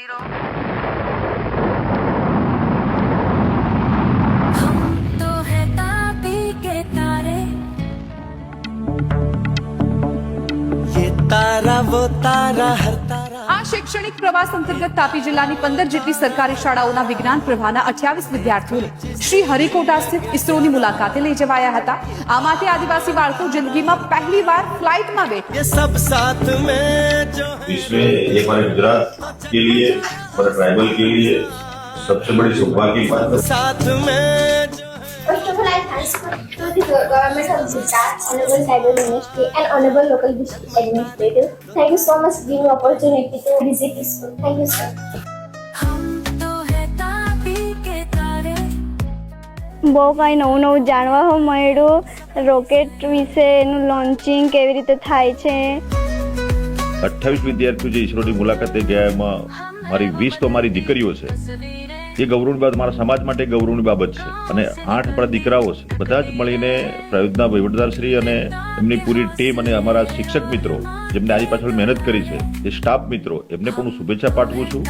0 આ શૈક્ષણિક પ્રવાસ અંતર્ગત તાપી જિલ્લાની 15 જેટલી સરકારી શાળાઓના વિજ્ઞાન પ્રવાહના 28 વિદ્યાર્થીઓને શ્રી હરિકોટા સ્થિત ઇસરોની મુલાકાતે લઈ જવાયા હતા। આ માટે આદિવાસી બાળકો જિંદગીમાં પહેલી વાર ફ્લાઇટમાં બેઠા। इसमें ये हमारे गुजरात के लिए और ट्राइबल के लिए सबसे बड़ी सौभाग्य की बात है। First of all, I thanks to the government of Gujarat, Honorable Tribal Ministry and Honorable Local District Administrative. Thank you so much for giving me opportunity to visit this school. Thank you, sir. બહુ કંઈ નવું નવું જાણવા મળ્યું। Rocket વિશે એનું launching કેવી રીતે થાય છે। 28 વિદ્યાર્થીઓ જે ઈસરોની મુલાકાતે ગયા એમાં મારી 20 તો મારી દીકરીઓ છે। એ ગૌરવની બાબત મારા સમાજ માટે ગૌરવની બાબત છે અને 8 આપણા દીકરાઓ છે। બધા જ મળીને પ્રયોજના વહીવટદારશ્રી અને એમની પૂરી ટીમ અને અમારા શિક્ષક મિત્રો જેમને આની પાછળ મહેનત કરી છે, જે સ્ટાફ મિત્રો, એમને પણ હું શુભેચ્છા પાઠવું છું।